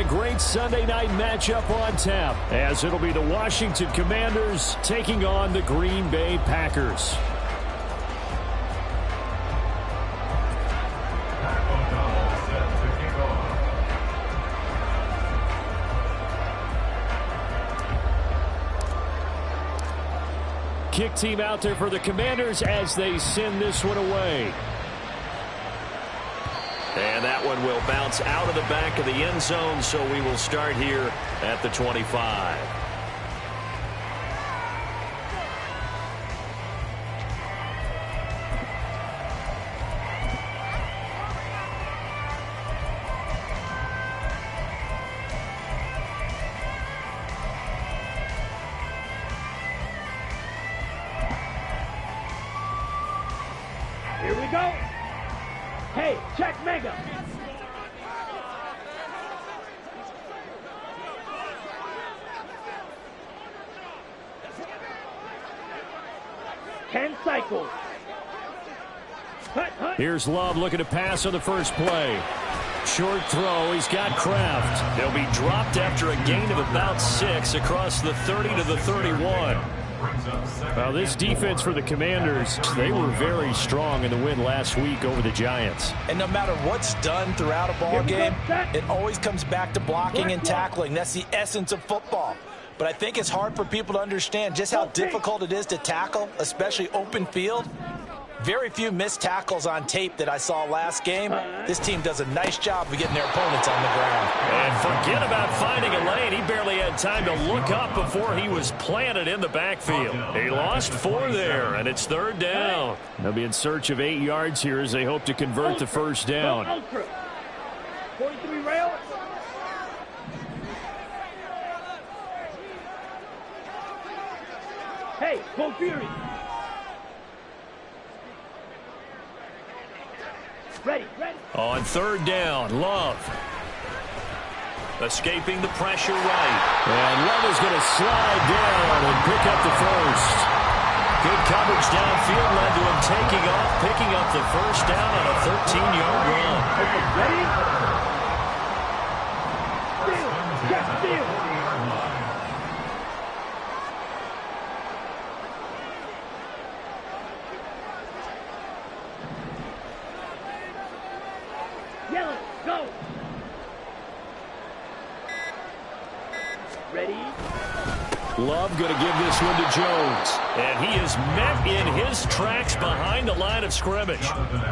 great Sunday night matchup on tap, as it'll be the Washington Commanders taking on the Green Bay Packers. Kick team out there for the Commanders as they send this one away. And that one will bounce out of the back of the end zone, so we will start here at the 25. Here we go. Hey, check mega. Ten cycles. Here's Love looking to pass on the first play. Short throw. He's got Kraft. They'll be dropped after a gain of about 6 across the 30 to the 31. Well, this defense for the Commanders, they were very strong in the win last week over the Giants. And no matter what's done throughout a ball game, it always comes back to blocking and tackling. That's the essence of football. But I think it's hard for people to understand just how difficult it is to tackle, especially open field. Very few missed tackles on tape that I saw last game. This team does a nice job of getting their opponents on the ground. And forget about finding a lane. He barely had time to look up before he was planted in the backfield. He lost 4 there, and it's 3rd down. They'll be in search of 8 yards here as they hope to convert the first down. 43 rail. Hey, go Fury. Ready. On 3rd down, Love. Escaping the pressure right. And Love is going to slide down and pick up the first. Good coverage downfield led to him taking off, picking up the first down on a 13-yard run. Ready? Steal. Yellow, go. Ready? Love going to give this one to Jones. And he is met in his tracks behind the line of scrimmage.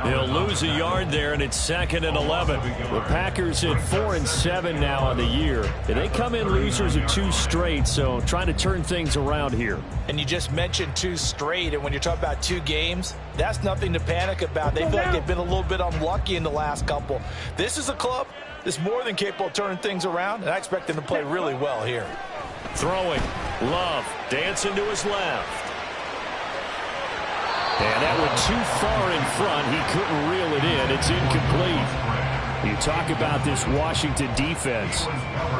He'll lose a yard there, and it's 2nd and 11. The Packers at 4-7 now on the year. And they come in losers of 2 straight, so trying to turn things around here. And you just mentioned 2 straight, and when you're talking about 2 games, that's nothing to panic about. They feel like they've been a little bit unlucky in the last couple. This is a club that's more than capable of turning things around, and I expect them to play really well here. Throwing. Love dancing to his left. And that went too far in front. He couldn't reel it in. It's incomplete. You talk about this Washington defense.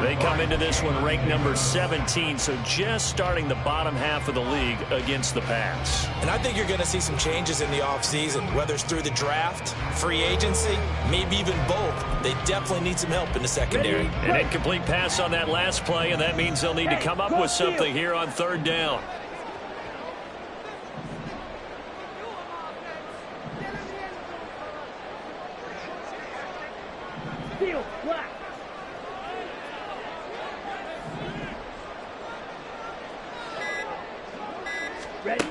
They come into this one ranked number 17, so just starting the bottom half of the league against the pass. And I think you're going to see some changes in the offseason, whether it's through the draft, free agency, maybe even both. They definitely need some help in the secondary. An incomplete pass on that last play, and that means they'll need to come up with something here on 3rd down. Steal, black. Ready?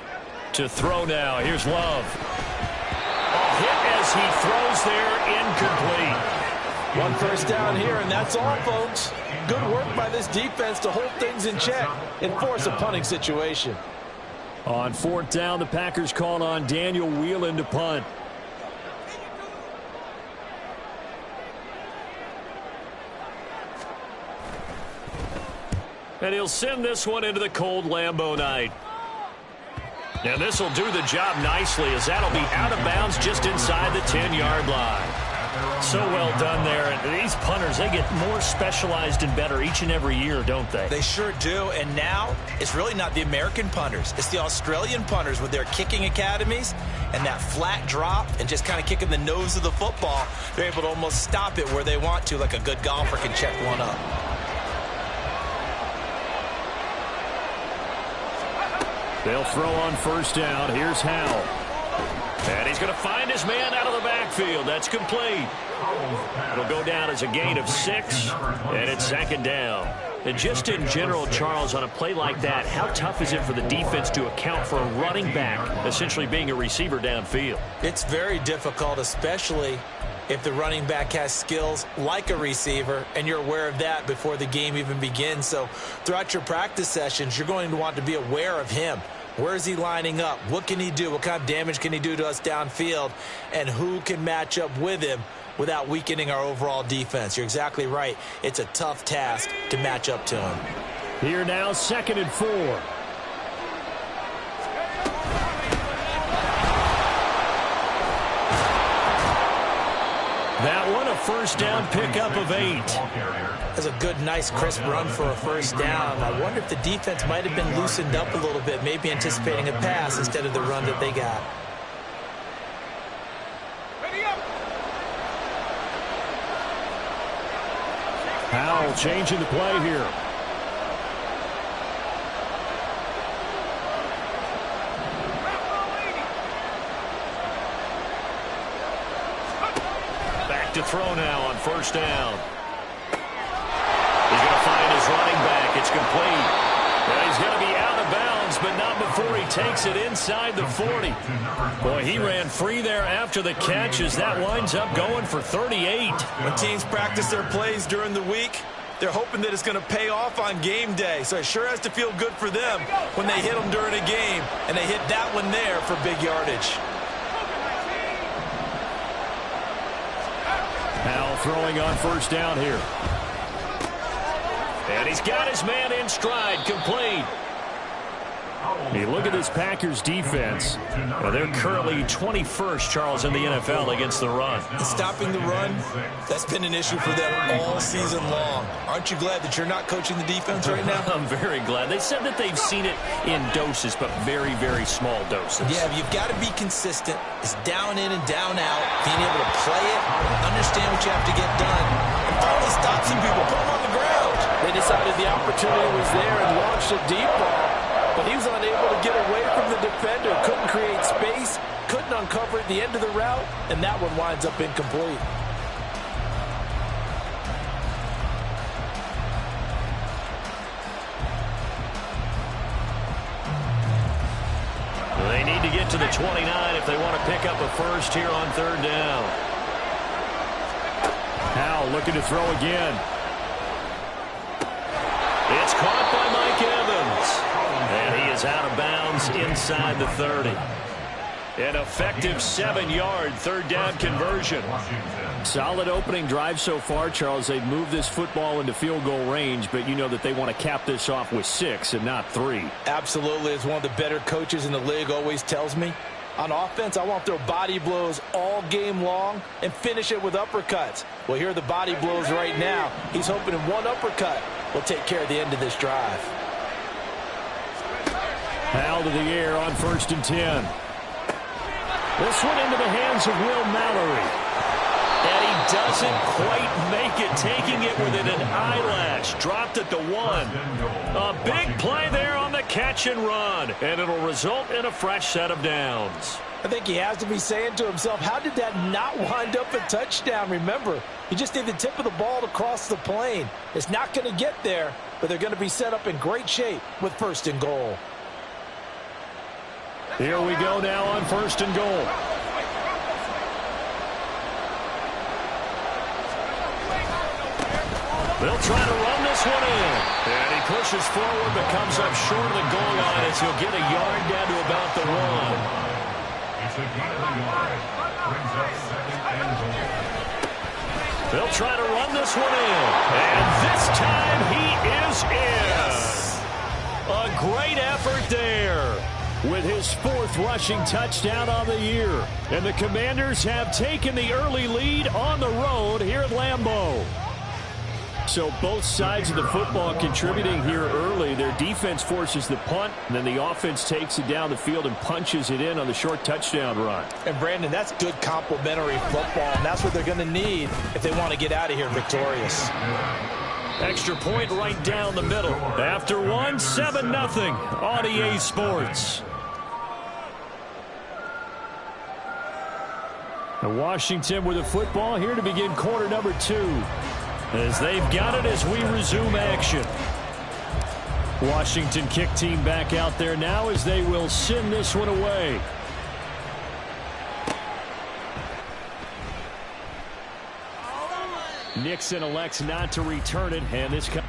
To throw now. Here's Love. A hit as he throws there, incomplete. 1 first down here, and that's all, folks. Good work by this defense to hold things in check and force a punting situation. On 4th down, the Packers called on Daniel Whelan to punt. And he'll send this one into the cold Lambeau night. And this will do the job nicely, as that'll be out of bounds just inside the 10-yard line. So well done there. And these punters, they get more specialized and better each and every year, don't they? They sure do. And now it's really not the American punters. It's the Australian punters with their kicking academies and that flat drop and just kind of kicking the nose of the football. They're able to almost stop it where they want to, like a good golfer can check one up. They'll throw on first down. Here's Howell. And he's going to find his man out of the backfield. That's complete. It'll go down as a gain of 6, and it's second down. And just in general, Charles, on a play like that, how tough is it for the defense to account for a running back essentially being a receiver downfield? It's very difficult, especially if the running back has skills like a receiver, and you're aware of that before the game even begins. So throughout your practice sessions, you're going to want to be aware of him. Where is he lining up? What can he do? What kind of damage can he do to us downfield? And who can match up with him without weakening our overall defense? You're exactly right. It's a tough task to match up to him. Here now, 2nd and 4. That one, a first down pickup of 8. That's a good, nice, crisp run for a first down. I wonder if the defense might have been loosened up a little bit, maybe anticipating a pass instead of the run that they got. Howell changing the play here. Back to throw now on first down. He's going to find his running back. It's complete. Well, he's going to be out of bounds, but not before he takes it inside the 40. Boy, he ran free there after the catch as that winds up going for 38. When teams practice their plays during the week, they're hoping that it's going to pay off on game day. So it sure has to feel good for them when they hit them during a game, and they hit that one there for big yardage. Howell throwing on first down here. And he's got his man in stride, complete. Hey, look at this Packers defense. Well, they're currently 21st, Charles, in the NFL against the run. Stopping the run, that's been an issue for them all season long. Aren't you glad that you're not coaching the defense right now? I'm very glad. They said that they've seen it in doses, but very, very small doses. Yeah, you've got to be consistent. It's down in and down out. Being able to play it, understand what you have to get done, and finally stop some people, put them on the ground. They decided the opportunity was there and launched a deep ball, but he was unable to get away from the defender, couldn't create space, couldn't uncover at the end of the route, and that one winds up incomplete. They need to get to the 29 if they want to pick up a first here on third down. Howell looking to throw again. It's caught by Mike Evans. And he is out of bounds inside the 30. An effective 7-yard third down conversion. Solid opening drive so far, Charles. They've moved this football into field goal range, but you know that they want to cap this off with 6 and not 3. Absolutely. As one of the better coaches in the league always tells me, on offense, I want their body blows all game long and finish it with uppercuts. Well, here are the body blows right now. He's hoping in one uppercut will take care of the end of this drive. Howell to the air on 1st and 10. This one into the hands of Will Mallory. And he doesn't quite make it, taking it within an eyelash. Dropped at the 1. A big play there on the catch and run. And it'll result in a fresh set of downs. I think he has to be saying to himself, how did that not wind up a touchdown? Remember, he just need the tip of the ball to cross the plane. It's not going to get there, but they're going to be set up in great shape with 1st and goal. Here we go now on 1st and goal. They'll try to run this one in. And he pushes forward but comes up short of the goal line as he'll get a yard down to about the 1. They'll try to run this one in. And this time he is in. Yes. A great effort there. With his 4th rushing touchdown on the year. And the Commanders have taken the early lead on the road here at Lambeau. So both sides of the football contributing here early. Their defense forces the punt, and then the offense takes it down the field and punches it in on the short touchdown run. And, Brandon, that's good complementary football, and that's what they're going to need if they want to get out of here victorious. Extra point right down the middle. After one, 7-0 on EA Sports. Washington with the football here to begin quarter number 2. As they've got it as we resume action. Washington kick team back out there now as they will send this one away. Nixon elects not to return it, and this comes.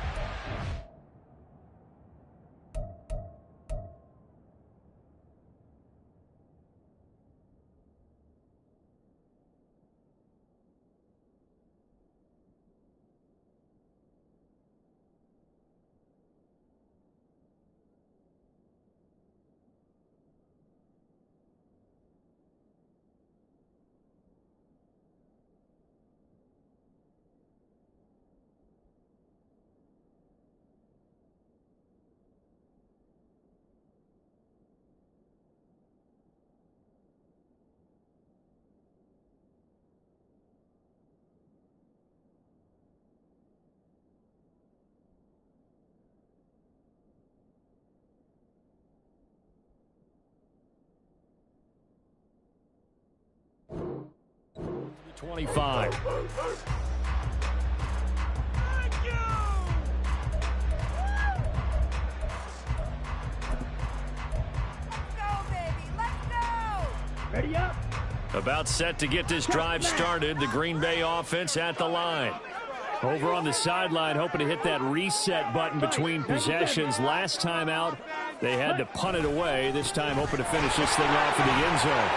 .25. Ready up. About set to get this drive started. The Green Bay offense at the line. Over on the sideline, hoping to hit that reset button between possessions. Last time out, they had to punt it away. This time, hoping to finish this thing off in the end zone.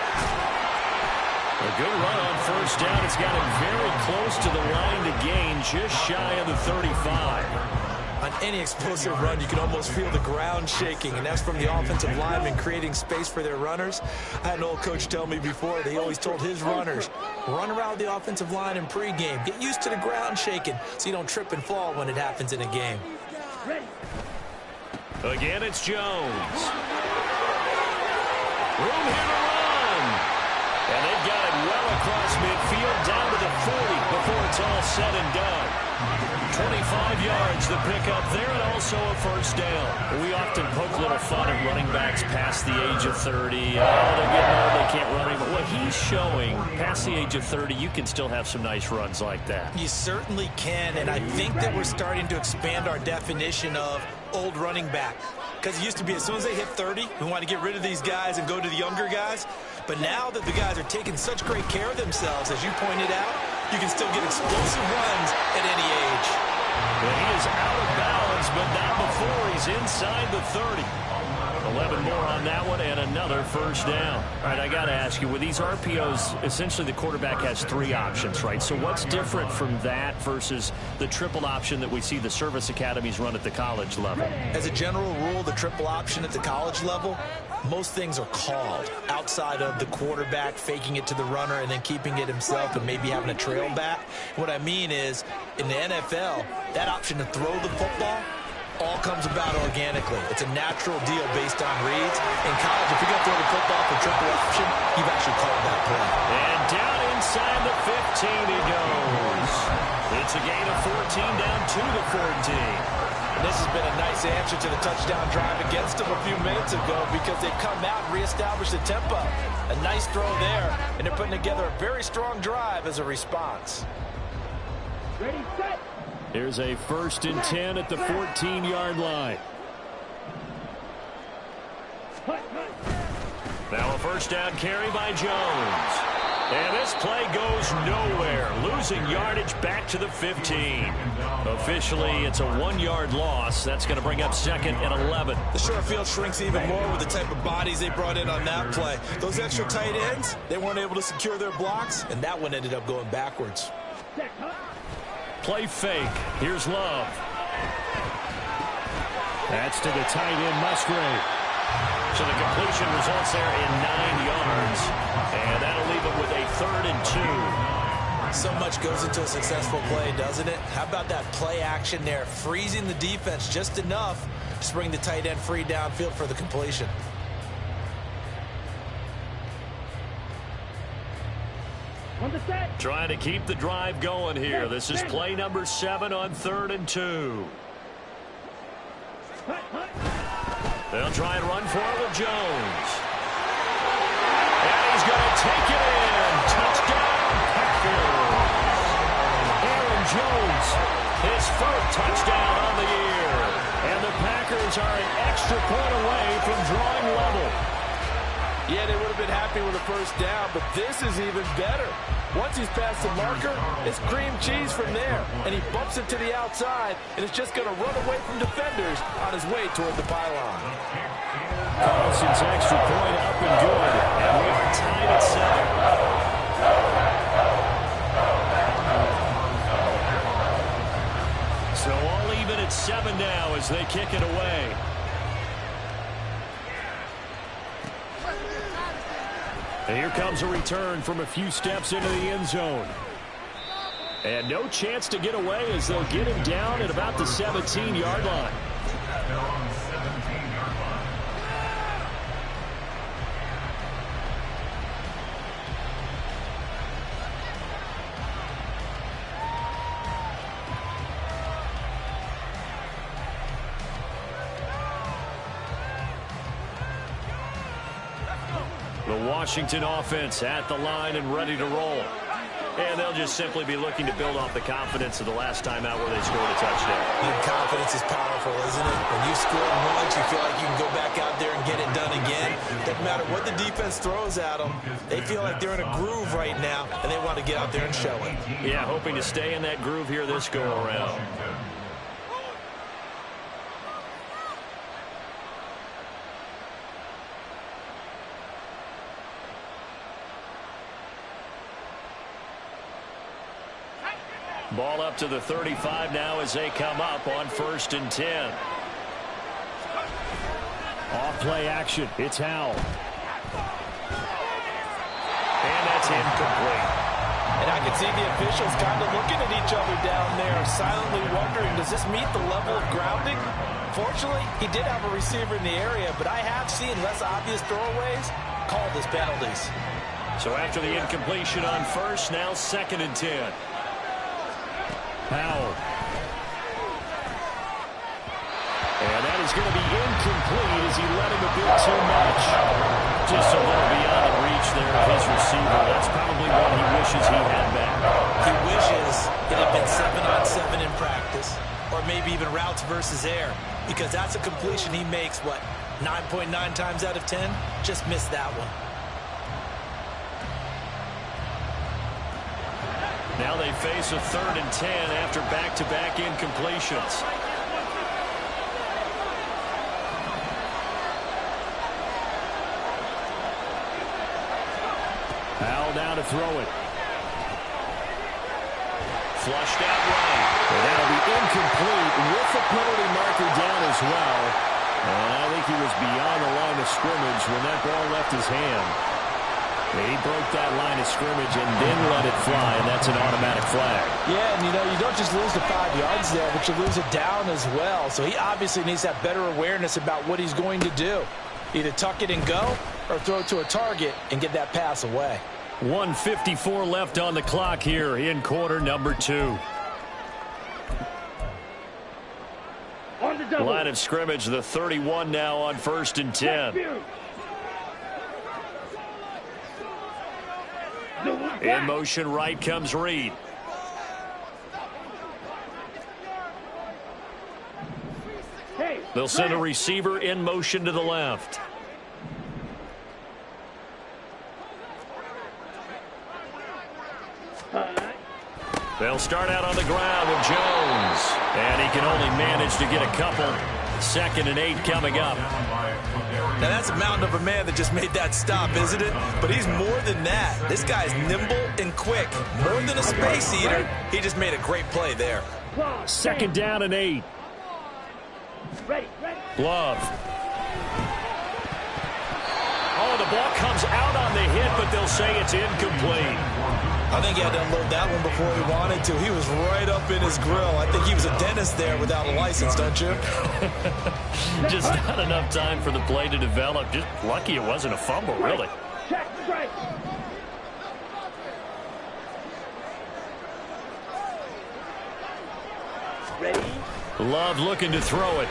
A good run on first down. It's got him very close to the line to gain, just shy of the 35. On any explosive run, you can almost feel the ground shaking, and that's from the offensive linemen creating space for their runners. I had an old coach tell me before, they always told his runners, run around the offensive line in pregame. Get used to the ground shaking so you don't trip and fall when it happens in a game. Ready. Again, it's Jones. Room here to run. And they've got it well across midfield, down to the 40 before it's all said and done. 25 yards the pickup there, and also a first down. We often poke a little fun at running backs past the age of 30. Oh, they're getting old, they can't run anymore. What he's showing, past the age of 30, you can still have some nice runs like that. You certainly can, and I think that we're starting to expand our definition of old running back. Because it used to be as soon as they hit 30, we want to get rid of these guys and go to the younger guys. But now that the guys are taking such great care of themselves, as you pointed out, you can still get explosive runs at any age. Well, he is out of bounds, but not before he's inside the 30. 11 more on that one and another first down. All right, I got to ask you, with these RPOs, essentially the quarterback has 3 options, right? So what's different from that versus the triple option that we see the service academies run at the college level? As a general rule, the triple option at the college level, most things are called outside of the quarterback faking it to the runner and then keeping it himself and maybe having a trail back. What I mean is, in the NFL, that option to throw the football all comes about organically. It's a natural deal based on reads. In college, if you're going to throw the football for triple option, you've actually called that play. And down inside the 15 he goes. It's a gain of 14 down to the 14. And this has been a nice answer to the touchdown drive against them a few minutes ago because they've come out and reestablished the tempo. A nice throw there, and they're putting together a very strong drive as a response. Ready, set. Here's a 1st and 10 at the 14-yard line. Now a first down carry by Jones. And this play goes nowhere. Losing yardage back to the 15. Officially, it's a 1-yard loss. That's going to bring up 2nd and 11. The short field shrinks even more with the type of bodies they brought in on that play. Those extra tight ends, they weren't able to secure their blocks, and that one ended up going backwards. Play fake. Here's Love. That's to the tight end, Musgrave. So the completion results there in 9 yards. And that'll leave him with a 3rd and 2. So much goes into a successful play, doesn't it? How about that play action there? Freezing the defense just enough to bring the tight end free downfield for the completion. – 1 On the set. Trying to keep the drive going here. This is play number 7 on 3rd and 2. They'll try and run for it with Jones. And he's going to take it in. Touchdown, Packers. Aaron Jones, his 4th touchdown on the year. And the Packers are an extra point away from drawing level. Yeah, they would have been happy with a first down, but this is even better. Once he's past the marker, it's cream cheese from there. And he bumps it to the outside, and it's just going to run away from defenders on his way toward the pylon. Carlson's extra point up and good. And we are tied at 7. So all even at 7 now as they kick it away. And here comes a return from a few steps into the end zone. And no chance to get away as they'll get him down at about the 17-yard line. The Washington offense at the line and ready to roll. And they'll just simply be looking to build off the confidence of the last time out where they scored a touchdown. And confidence is powerful, isn't it? When you score once, you feel like you can go back out there and get it done again. Doesn't matter what the defense throws at them. They feel like they're in a groove right now, and they want to get out there and show it. Yeah, hoping to stay in that groove here this go-around. Ball up to the 35 now as they come up on 1st and 10. Off play action. It's Howell. And that's incomplete. And I can see the officials kind of looking at each other down there, silently wondering, does this meet the level of grounding? Fortunately, he did have a receiver in the area, but I have seen less obvious throwaways called as penalties. So after the incompletion on 1st, now 2nd and 10. Howell. And that is going to be incomplete as he let him a bit too much. Just a little beyond the reach there of his receiver. That's probably what he wishes he had back. He wishes it had been 7-on-7 in practice, or maybe even routes versus air, because that's a completion he makes, what, 9.9 times out of 10? Just missed that one. Now they face a 3rd and 10 after back-to-back incompletions. Howell down to throw it. Flushed out right. And that'll be incomplete with the penalty marker down as well. And I think he was beyond the line of scrimmage when that ball left his hand. He broke that line of scrimmage and then let it fly, and that's an automatic flag. Yeah, and you don't just lose the 5 yards there, but you lose it down as well. So he obviously needs that better awareness about what he's going to do. Either tuck it and go or throw it to a target and get that pass away. 1:54 left on the clock here in quarter number 2. On the double. Line of scrimmage, the 31 now on 1st and 10. In motion right comes Reed. They'll send a receiver in motion to the left. They'll start out on the ground with Jones. And he can only manage to get a couple. 2nd and 8 coming up. Now, that's a mountain of a man that just made that stop, isn't it? But he's more than that. This guy's nimble and quick. More than a space eater. He just made a great play there. 2nd down and 8. Love. Oh, the ball comes out on the hit, but they'll say it's incomplete. I think he had to unload that one before he wanted to. He was right up in his grill. I think he was a dentist there without a license, don't you? Just not enough time for the play to develop. Just lucky it wasn't a fumble, really. Love looking to throw it.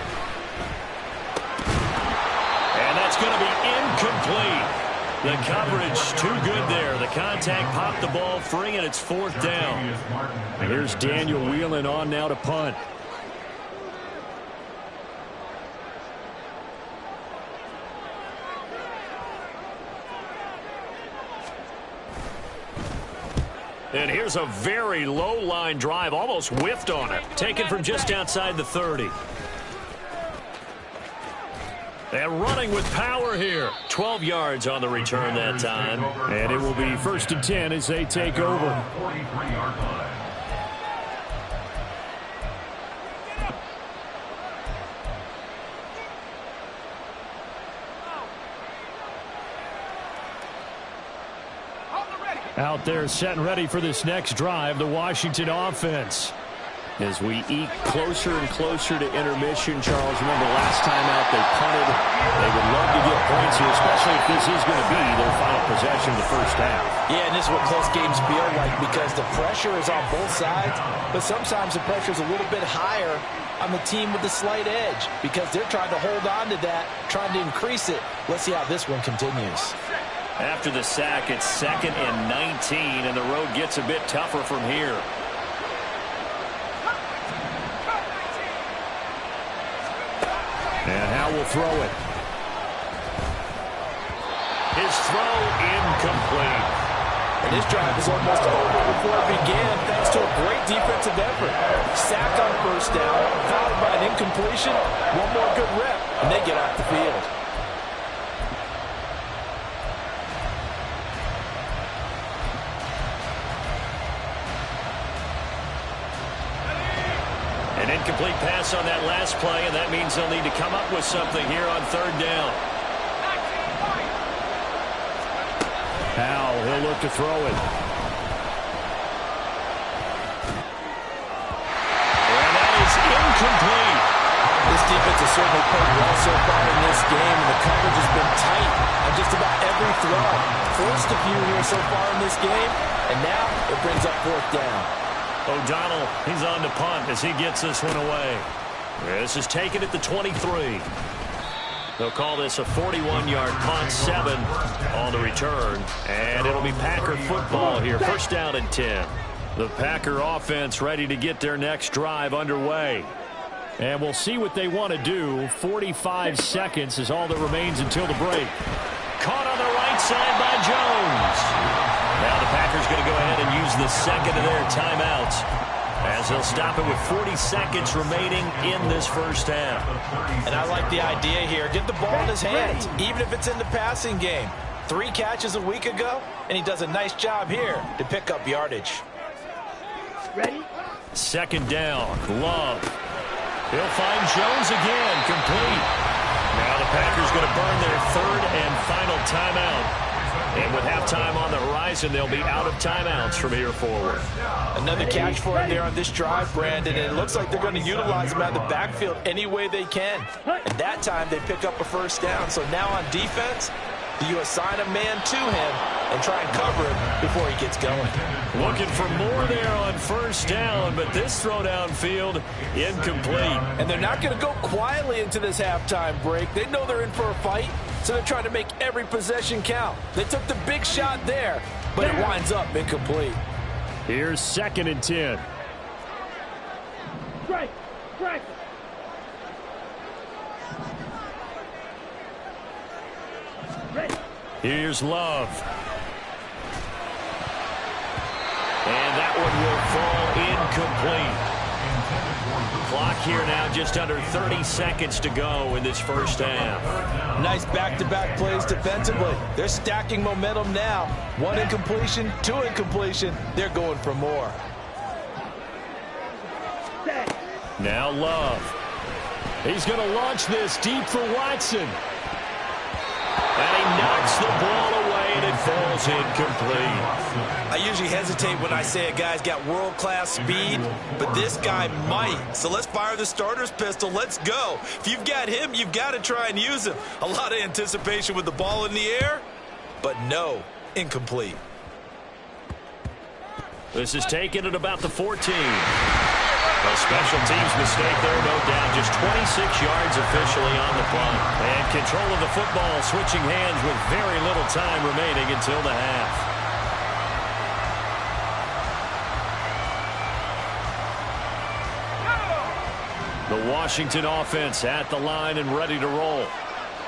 And that's going to be incomplete. The coverage too good there. The contact popped the ball free, and it's 4th down. And here's Daniel Whelan on now to punt. And here's a very low line drive, almost whiffed on it. Taken from just outside the 30. And running with power here. 12 yards on the return that time. And it will be 1st and 10 as they take over. Out there set and ready for this next drive, the Washington offense. As we eke closer and closer to intermission, Charles, remember last time out they punted. They would love to get points here, especially if this is going to be their final possession of the first half. Yeah, and this is what close games feel like because the pressure is on both sides, but sometimes the pressure is a little bit higher on the team with the slight edge because they're trying to hold on to that, trying to increase it. Let's see how this one continues. After the sack, it's 2nd and 19, and the road gets a bit tougher from here. And Howe will throw it. His throw incomplete. And this drive is almost over before it began thanks to a great defensive effort. Sacked on 1st down, followed by an incompletion, one more good rep, and they get off the field. An incomplete pass on that last play, and that means they'll need to come up with something here on 3rd down. Howe, he'll look to throw it. And that is incomplete. This defense has certainly played well so far in this game, and the coverage has been tight on just about every throw. Forced a few here so far in this game, and now it brings up 4th down. O'Donnell, he's on to punt as he gets this one away. This is taken at the 23. They'll call this a 41-yard punt, 7 on the return. And it'll be Packer football here, 1st down and 10. The Packer offense ready to get their next drive underway. And we'll see what they want to do. 45 seconds is all that remains until the break. Caught on the right side by Jones. Now the Packers going to go ahead and use the 2nd of their timeouts as they'll stop it with 40 seconds remaining in this first half. And I like the idea here. Get the ball in his hands, even if it's in the passing game. 3 catches a week ago, and he does a nice job here to pick up yardage. Ready? 2nd down. Love. He'll find Jones again. Complete. Now the Packers going to burn their 3rd and final timeout. And with halftime on the horizon, they'll be out of timeouts from here forward. Another catch for him there on this drive, Brandon, and it looks like they're going to utilize him out of the backfield any way they can. And that time they pick up a 1st down. So now on defense, do you assign a man to him and try and cover him before he gets going? Looking for more there on 1st down, but this throw downfield incomplete. And they're not going to go quietly into this halftime break. They know they're in for a fight, so they're trying to make every possession count. They took the big shot there, but it winds up incomplete. Here's 2nd and 10. Strike! Strike! Ready? Here's Love. And that one will fall incomplete. Clock here now just under 30 seconds to go in this first half. Nice back-to-back plays defensively. They're stacking momentum now. 1 incompletion, 2 incompletion. They're going for more. Now Love. He's going to launch this deep for Watson. And he knocks the ball away, and it falls incomplete. I usually hesitate when I say a guy's got world-class speed, but this guy might. So let's fire the starter's pistol. Let's go. If you've got him, you've got to try and use him. A lot of anticipation with the ball in the air, but no, incomplete. This is taken at about the 14. A special teams mistake there, no doubt. Just 26 yards officially on the punt. And control of the football switching hands with very little time remaining until the half. The Washington offense at the line and ready to roll.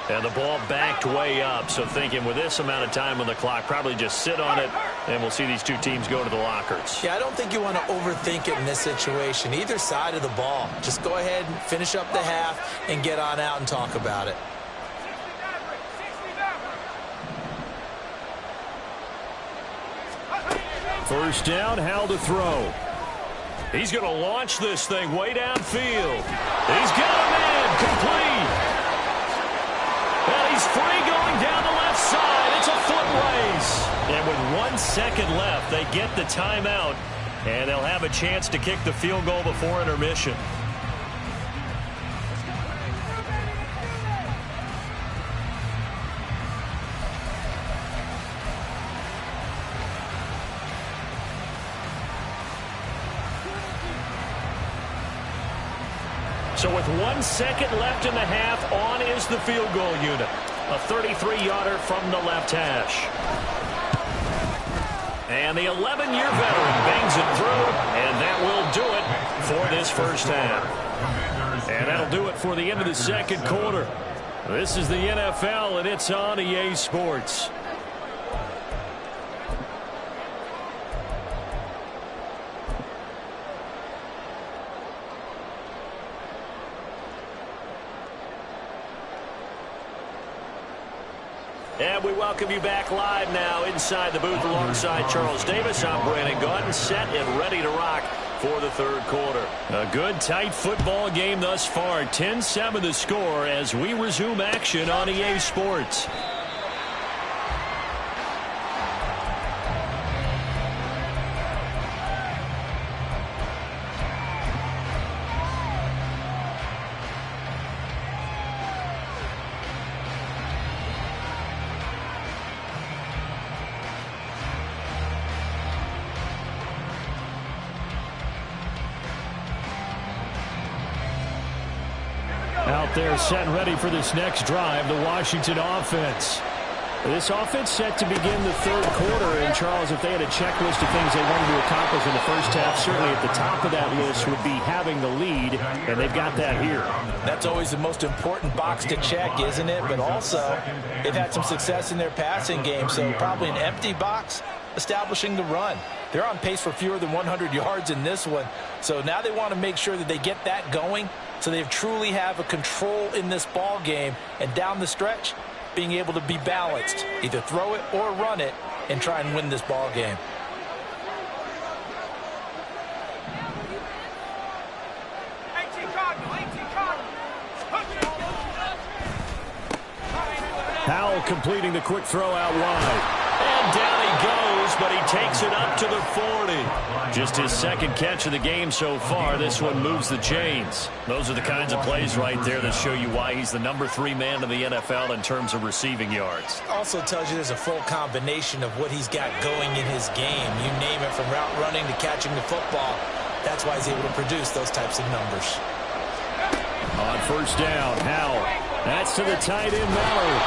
And the ball backed way up. So thinking with this amount of time on the clock, probably just sit on it, and we'll see these two teams go to the lockers. Yeah, I don't think you want to overthink it in this situation. Either side of the ball. Just go ahead and finish up the half and get on out and talk about it. First down, Howell to throw. He's going to launch this thing way downfield. He's got a man complete. And he's free going down the left side. It's a foot race. And with 1 second left, they get the timeout, and they'll have a chance to kick the field goal before intermission. So with 1 second left in the half, on is the field goal unit. A 33-yarder from the left hash. And the 11-year veteran bangs it through, and that will do it for this first half. And that'll do it for the end of the second quarter. This is the NFL, and it's on EA Sports. And we welcome you back live now inside the booth alongside Charles Davis. I'm Brandon Gaudin, set and ready to rock for the third quarter. A good, tight football game thus far. 10-7 the score as we resume action on EA Sports. Out there set and ready for this next drive, the Washington offense. This offense set to begin the third quarter. And, Charles, if they had a checklist of things they wanted to accomplish in the first half, certainly at the top of that list would be having the lead, and they've got that here. That's always the most important box to check, isn't it? But also, they've had some success in their passing game, so probably an empty box establishing the run. They're on pace for fewer than 100 yards in this one, so now they want to make sure that they get that going so they truly have a control in this ball game, and down the stretch, being able to be balanced, either throw it or run it, and try and win this ball game. Howell completing the quick throw out wide. And down he goes, but he takes it up to the 40. Just his second catch of the game so far. This one moves the chains. Those are the kinds of plays right there that show you why he's the #3 man in the NFL in terms of receiving yards. Also tells you there's a full combination of what he's got going in his game. You name it, from route running to catching the football. That's why he's able to produce those types of numbers. On first down, Howell. That's to the tight end, Mallory.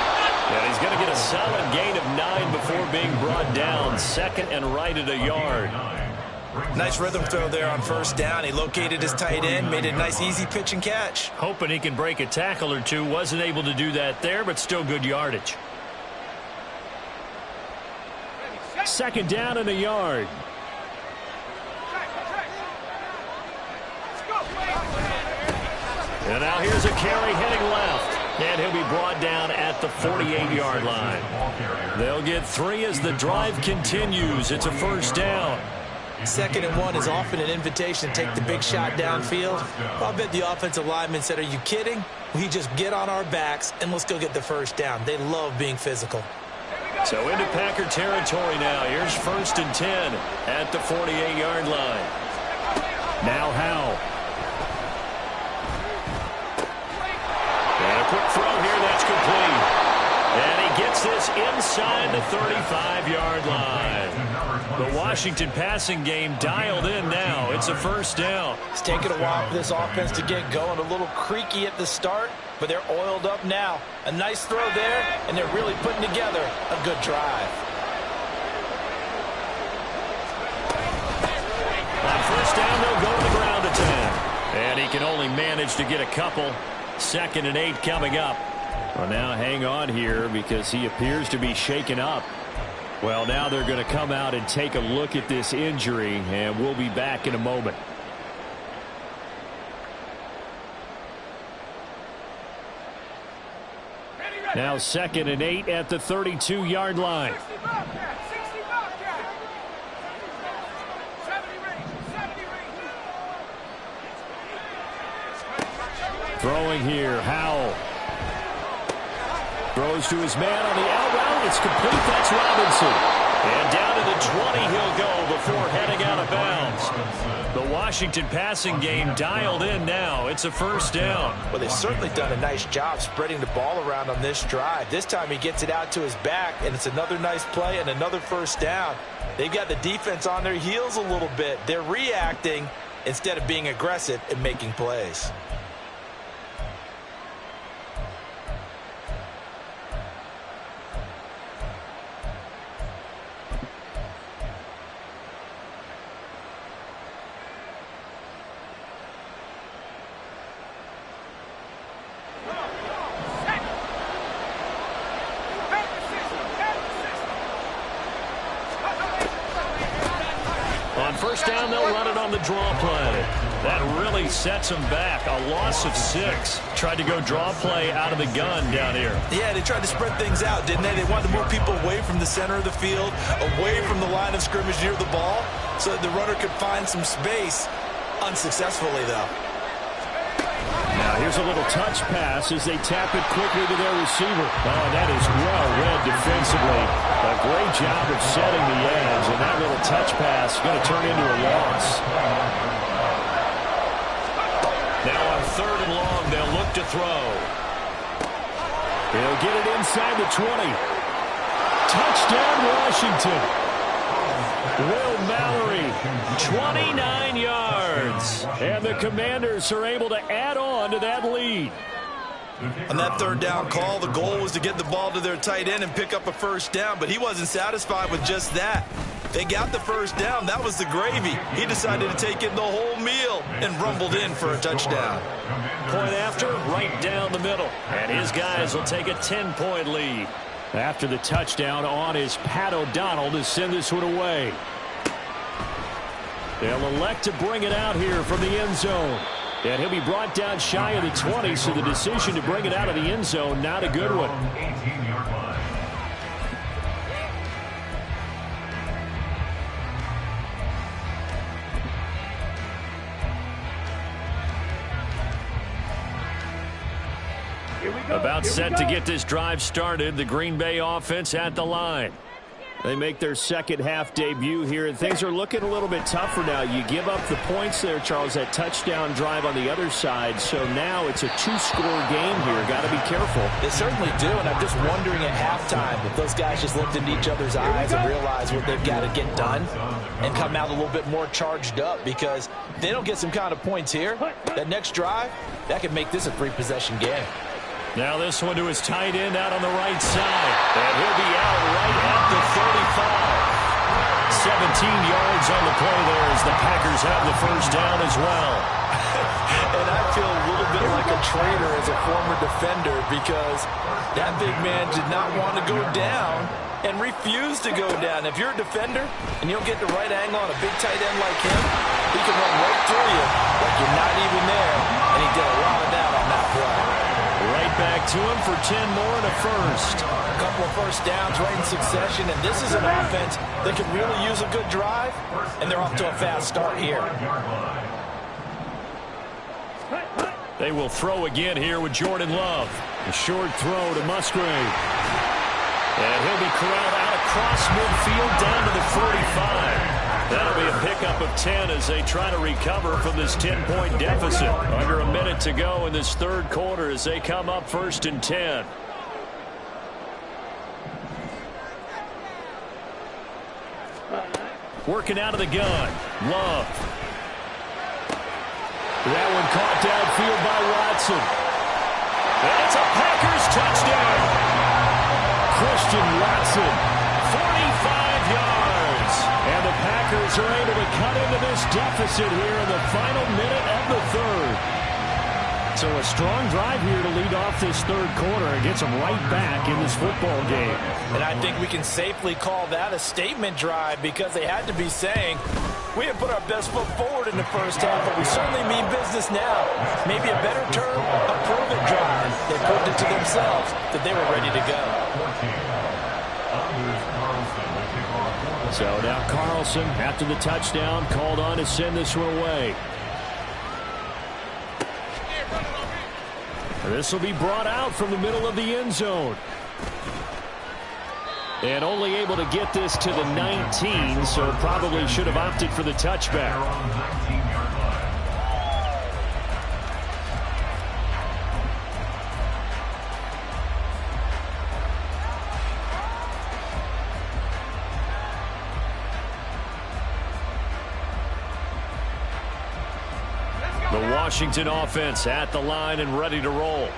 And he's going to get a solid gain of 9 before being brought down. Second and right at a yard. Nice rhythm throw there on first down. He located his tight end, made a nice easy pitch and catch. Hoping he can break a tackle or two. Wasn't able to do that there, but still good yardage. Second down and a yard. And now here's a carry heading left. And he'll be brought down at the 48-yard line. They'll get 3 as the drive continues. It's a first down. 2nd and 1 is often an invitation to take the big shot downfield. I bet the offensive lineman said, "Are you kidding? We just get on our backs and let's go get the first down." They love being physical. So into Packer territory now. Here's 1st and 10 at the 48-yard line. Now Howell. And a quick throw here, that's complete. And he gets this inside the 35-yard line. The Washington passing game dialed in now. It's a first down. It's taken a while for this offense to get going. A little creaky at the start, but they're oiled up now. A nice throw there, and they're really putting together a good drive. On first down, they'll go to the ground attack. And he can only manage to get a couple. 2nd and 8 coming up. Well, now hang on here because he appears to be shaken up. Well, now they're going to come out and take a look at this injury, and we'll be back in a moment. Now 2nd and 8 at the 32-yard line. Throwing here, Howell. Throws to his man on the out route. It's complete. That's Robinson. And down to the 20 he'll go before heading out of bounds. The Washington passing game dialed in now. It's a first down. Well, they've certainly done a nice job spreading the ball around on this drive. This time he gets it out to his back, and it's another nice play and another first down. They've got the defense on their heels a little bit. They're reacting instead of being aggressive and making plays. First down, they'll run it on the draw play. That really sets them back. A loss of 6. Tried to go draw play out of the gun down here. Yeah, they tried to spread things out, didn't they? They wanted to move people away from the center of the field, away from the line of scrimmage near the ball, so that the runner could find some space. Unsuccessfully, though. Now here's a little touch pass as they tap it quickly to their receiver. Oh, that is well read defensively. A great job of setting the edge, and that little touch pass is going to turn into a loss. Now on 3rd and long, they'll look to throw. He'll get it inside the 20. Touchdown, Washington. Will Mallory, 29 yards. And the Commanders are able to add on to that lead. On that 3rd down call, the goal was to get the ball to their tight end and pick up a first down, but he wasn't satisfied with just that. They got the first down. That was the gravy. He decided to take in the whole meal and rumbled in for a touchdown. Point after, right down the middle. And his guys will take a 10-point lead. After the touchdown on is Pat O'Donnell to send this one away. They'll elect to bring it out here from the end zone. And he'll be brought down shy of the 20, so the decision to bring it out of the end zone, not a good one. About set to get this drive started, the Green Bay offense at the line. They make their second half debut here, and things are looking a little bit tougher now. You give up the points there, Charles, that touchdown drive on the other side. So now it's a 2-score game here. Got to be careful. They certainly do, and I'm just wondering at halftime if those guys just looked into each other's eyes and realized what they've got to get done and come out a little bit more charged up, because if they don't get some kind of points here, that next drive, that could make this a 3-possession game. Now this one to his tight end out on the right side. And he'll be out right at the 35. 17 yards on the play there as the Packers have the first down as well. And I feel a little bit like a traitor as a former defender, because that big man did not want to go down and refused to go down. If you're a defender and you don't get the right angle on a big tight end like him, he can run right through you like you're not even there. And he did a lot of that on that play. Right back to him for 10 more and a first. A couple of first downs right in succession, and this is an offense that can really use a good drive, and they're off to a fast start here. They will throw again here with Jordan Love. A short throw to Musgrave. And he'll be corralled out across midfield down to the 45. That'll be a pickup of 10 as they try to recover from this 10-point deficit. Under a minute to go in this third quarter as they come up 1st and 10. Working out of the gun. Love. That one caught downfield by Watson. And it's a Packers touchdown. Christian Watson, 45 yards. And the Packers are able to cut into this deficit here in the final minute of the third. So a strong drive here to lead off this third quarter and gets them right back in this football game. And I think we can safely call that a statement drive because they had to be saying, we have put our best foot forward in the first half, but we certainly mean business now. Maybe a better term, a prove-it drive. They proved it to themselves that they were ready to go. So now Carlson, after the touchdown, called on to send this one away. This will be brought out from the middle of the end zone. And only able to get this to the 19, so probably should have opted for the touchback. The Washington offense at the line and ready to roll.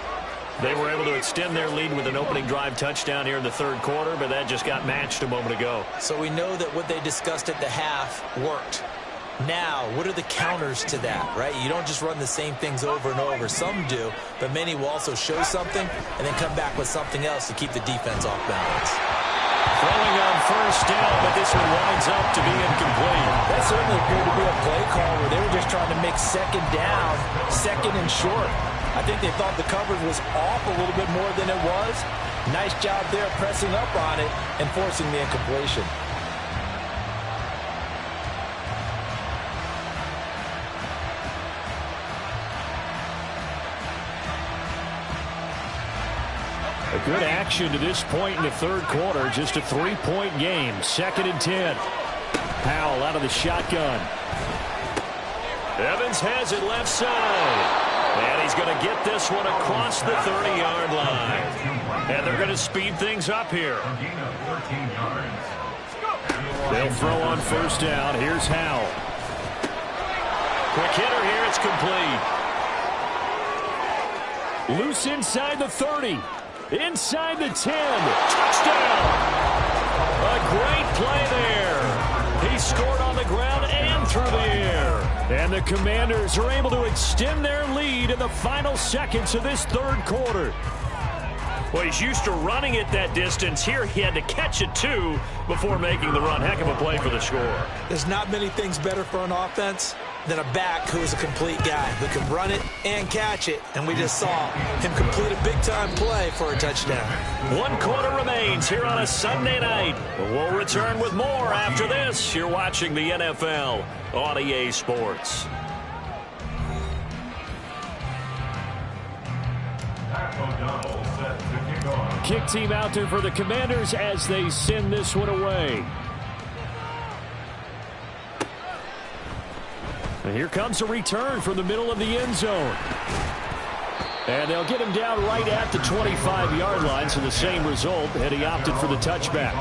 They were able to extend their lead with an opening drive touchdown here in the third quarter, but that just got matched a moment ago. So we know that what they discussed at the half worked. Now, what are the counters to that, right? You don't just run the same things over and over. Some do, but many will also show something and then come back with something else to keep the defense off balance. Throwing on first down, but this one winds up to be incomplete. That certainly appeared to be a play call where they were just trying to make second down, second and short. I think they thought the coverage was off a little bit more than it was. Nice job there pressing up on it and forcing the incompletion. A good action to this point in the third quarter. Just a 3-point game. 2nd and 10. Powell out of the shotgun. Evans has it left side. And he's going to get this one across the 30-yard line. And they're going to speed things up here. They'll throw on first down. Here's Howell. Quick hitter here. It's complete. Loose inside the 30. Inside the 10. Touchdown. A great play there. He scored on the ground and through the air. And the Commanders are able to extend their lead in the final seconds of this third quarter. Well, he's used to running it that distance. Here he had to catch it, too, before making the run. Heck of a play for the score. There's not many things better for an offense than a back who is a complete guy who can run it and catch it. And we just saw him complete a big-time play for a touchdown. 1 quarter remains here on a Sunday night. We'll return with more after this. You're watching the NFL on EA Sports. Kick team out there for the Commanders as they send this one away. And here comes a return from the middle of the end zone. And they'll get him down right at the 25-yard line, so the same result, and he opted for the touchback.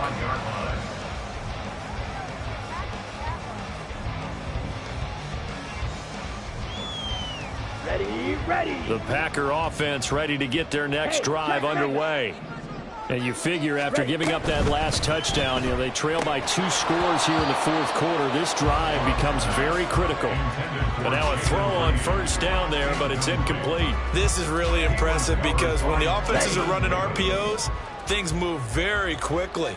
Ready. The Packer offense ready to get their next drive underway. And you figure after giving up that last touchdown, they trail by 2 scores here in the fourth quarter. This drive becomes very critical. And now a throw on first down there, but it's incomplete. This is really impressive because when the offenses are running RPOs, things move very quickly.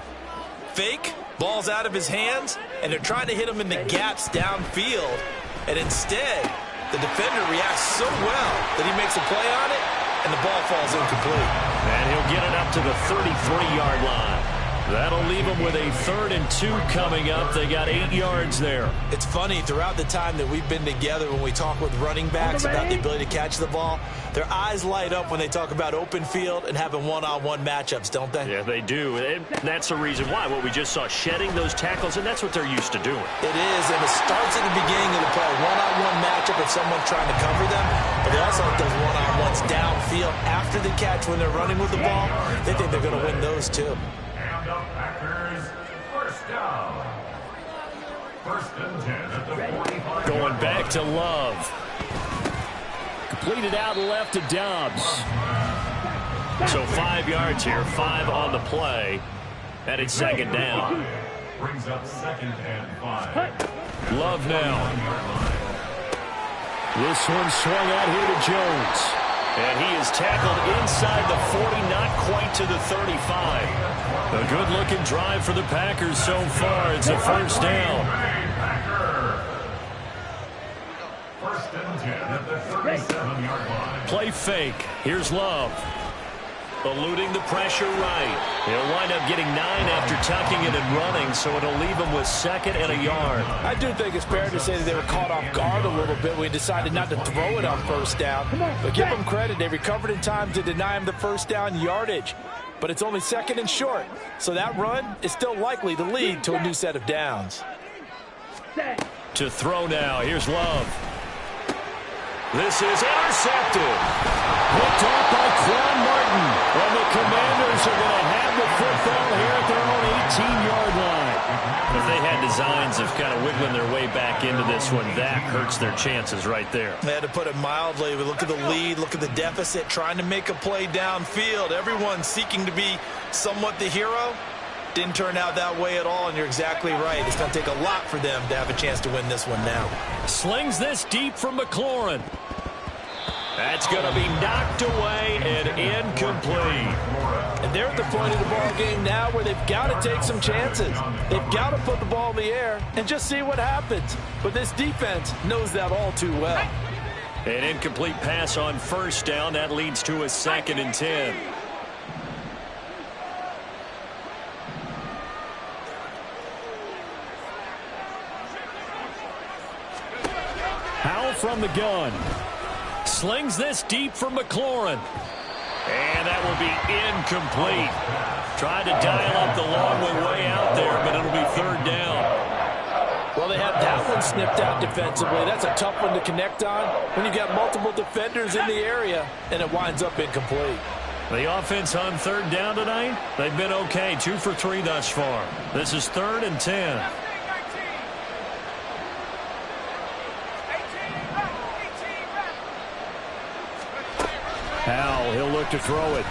Fake, ball's out of his hands, and they're trying to hit him in the gaps downfield. And instead, the defender reacts so well that he makes a play on it, and the ball falls incomplete. And he'll get it up to the 33-yard line. That'll leave them with a 3rd and 2 coming up. They got 8 yards there. It's funny, throughout the time that we've been together, when we talk with running backs about the ability to catch the ball, their eyes light up when they talk about open field and having one-on-one matchups, don't they? Yeah, they do. And that's the reason why. What we just saw, shedding those tackles, and that's what they're used to doing. It is, and it starts at the beginning of the play. One-on-one matchup if someone's trying to cover them, but they also have those one-on-ones downfield after the catch when they're running with the ball. They think they're going to win those too. Going back to Love. Completed out left to Dobbs. So 5 yards here, 5 on the play. And it's second down. Brings up 2nd and 5. Love now. This one swung out here to Jones. And he is tackled inside the 40, not quite to the 35. A good-looking drive for the Packers so far. It's a first down. First and 10 at the 37-yard line. Play fake. Here's Love. Eluding the pressure right. He'll wind up getting 9 after tucking it and running, so it'll leave him with 2nd and a yard. I do think it's fair to say that they were caught off guard a little bit when we decided not to throw it on first down. But give them credit. They recovered in time to deny him the first down yardage. But it's only 2nd and short. So that run is still likely to lead to a new set of downs. To throw now. Here's Love. This is intercepted. Picked off by Quan Martin. And the Commanders are going to have the football here at their own 18-yard line. If they had designs of kind of wiggling their way back into this one, that hurts their chances right there. They had to put it mildly. We look at the lead, look at the deficit, trying to make a play downfield. Everyone seeking to be somewhat the hero. Didn't turn out that way at all, and you're exactly right. It's going to take a lot for them to have a chance to win this one now. Slings this deep from McLaurin. That's going to be knocked away and incomplete. And they're at the point of the ball game now where they've got to take some chances. They've got to put the ball in the air and just see what happens. But this defense knows that all too well. An incomplete pass on first down. That leads to a 2nd and 10. Howell from the gun. Slings this deep from McLaurin. And that will be incomplete. Tried to dial up the long way out there, but it'll be 3rd down. Well, they had that one snipped out defensively. That's a tough one to connect on when you've got multiple defenders in the area, and it winds up incomplete. The offense on 3rd down tonight, they've been okay. 2 for 3 thus far. This is 3rd and 10. Howell, he'll look to throw it.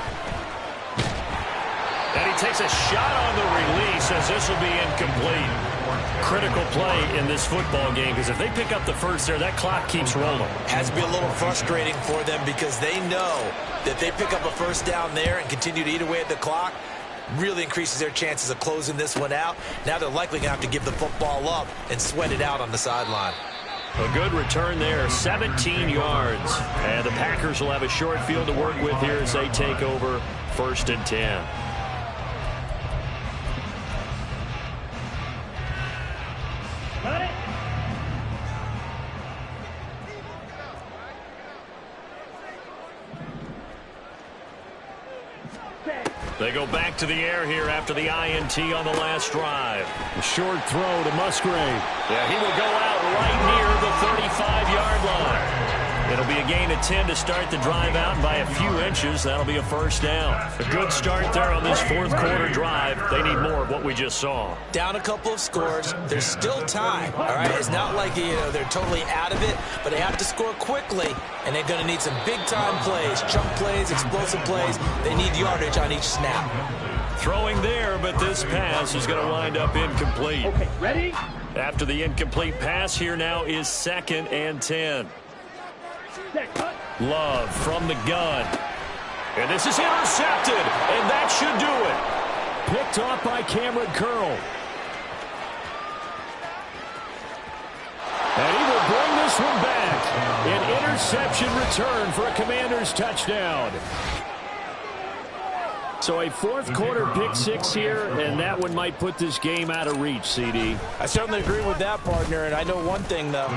And he takes a shot on the release as this will be incomplete. Critical play in this football game because if they pick up the first there, that clock keeps rolling. Has to be a little frustrating for them because they know that they pick up a first down there and continue to eat away at the clock, really increases their chances of closing this one out. Now they're likely going to have to give the football up and sweat it out on the sideline. A good return there, 17 yards. And the Packers will have a short field to work with here as they take over 1st and 10. Got it. They go back to the air here after the INT on the last drive. A short throw to Musgrave. Yeah, he will go out right near the 35-yard line. It'll be a gain of 10 to start the drive out, and by a few inches, that'll be a first down. A good start there on this 4th quarter drive. They need more of what we just saw. Down a couple of scores. There's still time, all right? It's not like they're totally out of it, but they have to score quickly, and they're going to need some big-time plays, chunk plays, explosive plays. They need yardage on each snap. Throwing there, but this pass is going to wind up incomplete. Okay, ready? After the incomplete pass, here now is 2nd and 10. Set, cut. Love from the gun. And this is intercepted, and that should do it. Picked off by Cameron Curl. And he will bring this one back. An interception return for a Commanders touchdown. So a 4th quarter pick 6 here, and that one might put this game out of reach, CD. I certainly agree with that, partner, and I know one thing, though.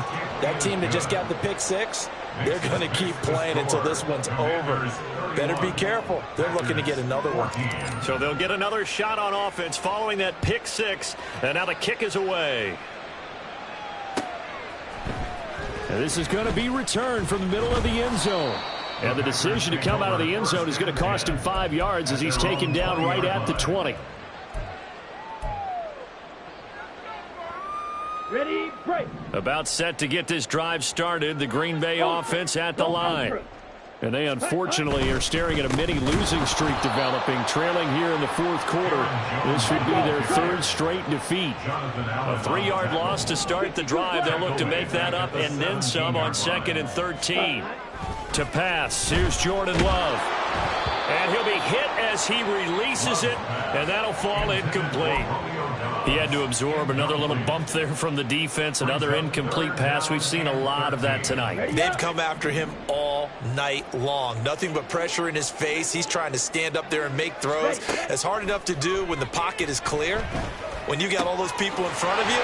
That team that just got the pick 6, they're going to keep playing until this one's over. Better be careful. They're looking to get another one. So they'll get another shot on offense following that pick 6, and now the kick is away. And this is going to be returned from the middle of the end zone. And the decision to come out of the end zone is going to cost him 5 yards as he's taken down right at the 20. Ready? About set to get this drive started. The Green Bay offense at the line. And they unfortunately are staring at a mini losing streak developing, trailing here in the fourth quarter. This would be their third straight defeat. A 3-yard loss to start the drive. They'll look to make that up and then some on 2nd and 13. To pass, here's Jordan Love. And he'll be hit as he releases it, and that'll fall incomplete. He had to absorb another little bump there from the defense, another incomplete pass. We've seen a lot of that tonight. They've come after him all night long. Nothing but pressure in his face. He's trying to stand up there and make throws. It's hard enough to do when the pocket is clear. When you got all those people in front of you,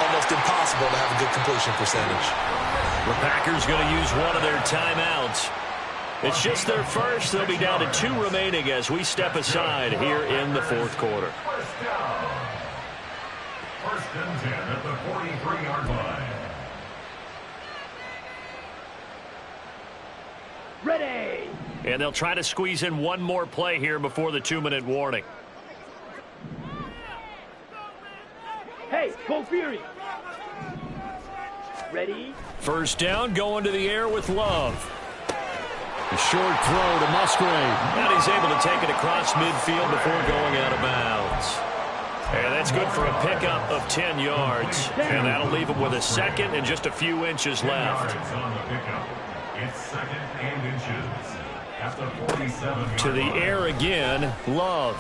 almost impossible to have a good completion percentage. The Packers going to use one of their timeouts. It's just their first. They'll be down to 2 remaining as we step aside here in the fourth quarter. First and 10 at the 43-yard line. Ready. And they'll try to squeeze in one more play here before the 2-minute warning. Hey, go Fury. Ready. First down, going to the air with Love. A short throw to Musgrave. And he's able to take it across midfield before going out of bounds. And that's good for a pickup of 10 yards. And that'll leave him with a 2nd and just a few inches left. On the pickup. It's 2nd and inches at the 47. To the air again, Love.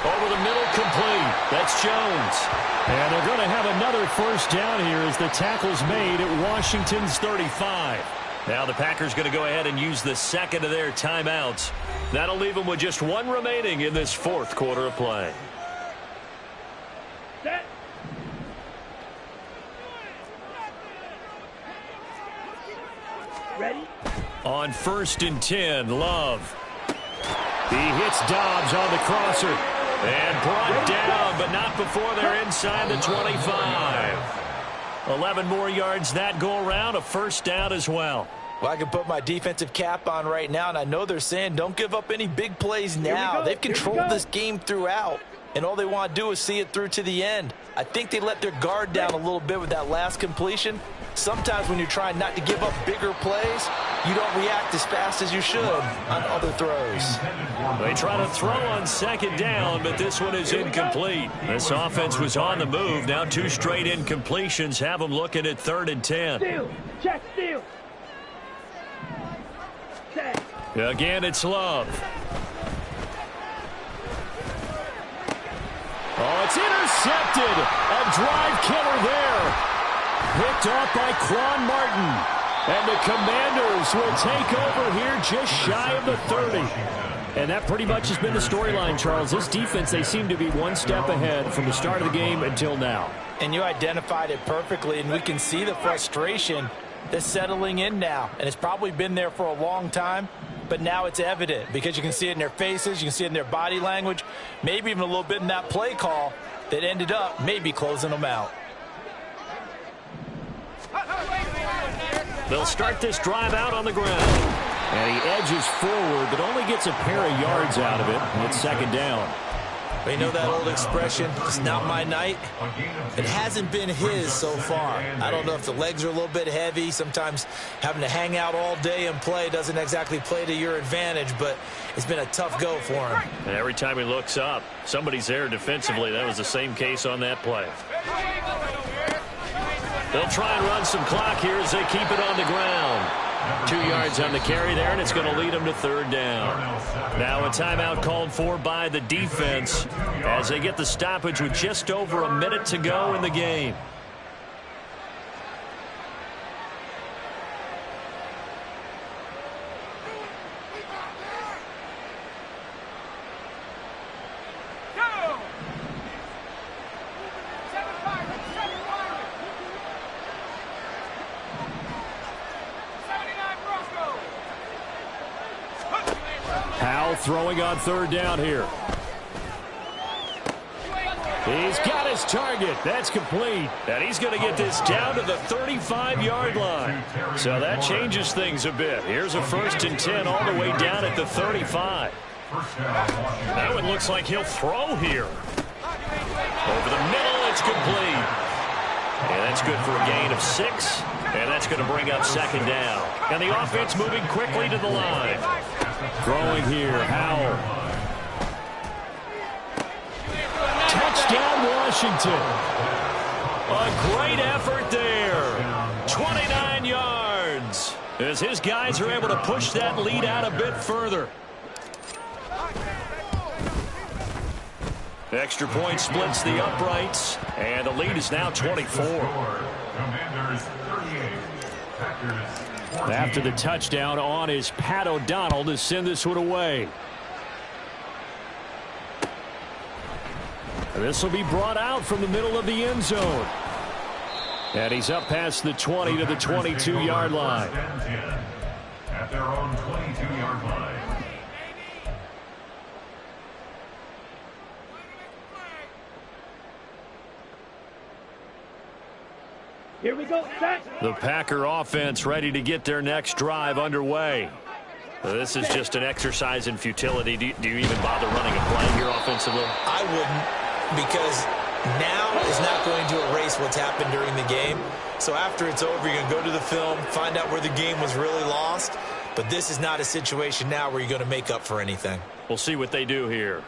Over the middle, complete. That's Jones. And they're going to have another first down here as the tackle's made at Washington's 35. Now the Packers going to go ahead and use the 2nd of their timeouts. That'll leave them with just 1 remaining in this fourth quarter of play. Set. Ready. On 1st and 10, Love. He hits Dobbs on the crosser. And brought down, but not before they're inside the 25. 11 more yards that go around, a first down as well. Well, I can put my defensive cap on right now, and I know they're saying don't give up any big plays now. They've controlled this game throughout, and all they want to do is see it through to the end. I think they let their guard down a little bit with that last completion. Sometimes when you're trying not to give up bigger plays, you don't react as fast as you should on other throws. They try to throw on 2nd down, but this one is incomplete. This offense was on the move. Now 2 straight incompletions have them looking at 3rd and 10. Steal. Check steal. Set. Again, it's Love. Oh, it's intercepted. A drive killer there. Picked off by Quan Martin. And the Commanders will take over here just shy of the 30. And that pretty much has been the storyline, Charles. This defense, they seem to be one step ahead from the start of the game until now. And you identified it perfectly, and we can see the frustration that's settling in now. And it's probably been there for a long time, but now it's evident because you can see it in their faces, you can see it in their body language, maybe even a little bit in that play call that ended up maybe closing them out. They'll start this drive out on the ground. And he edges forward, but only gets a pair of yards out of it. And it's 2nd down. But you know that old expression, it's not my night? It hasn't been his so far. I don't know if the legs are a little bit heavy. Sometimes having to hang out all day and play doesn't exactly play to your advantage, but it's been a tough go for him. And every time he looks up, somebody's there defensively. That was the same case on that play. They'll try and run some clock here as they keep it on the ground. 2 yards on the carry there, and it's going to lead them to 3rd down. Now a timeout called for by the defense as they get the stoppage with just over a minute to go in the game. Throwing on 3rd down here. He's got his target. That's complete. And he's going to get this down to the 35-yard line. So that changes things a bit. Here's a 1st and 10 all the way down at the 35. That one looks like he'll throw here. Over the middle, it's complete. And that's good for a gain of 6. And that's going to bring up second down. And the offense moving quickly to the line. Throwing here, Howell. Touchdown, Washington. A great effort there. 29 yards. As his guys are able to push that lead out a bit further. Extra point splits the uprights. And the lead is now 24. Commanders 38. Packers 14. After the touchdown on is Pat O'Donnell to send this one away. This will be brought out from the middle of the end zone. And he's up past the 20 to the 22-yard line. At their own 22-yard line. Here we go, set. The Packer offense ready to get their next drive underway. This is just an exercise in futility. Do you even bother running a play here offensively? I wouldn't, because now is not going to erase what's happened during the game. So after it's over, you're going to go to the film, find out where the game was really lost. But this is not a situation now where you're going to make up for anything. We'll see what they do here.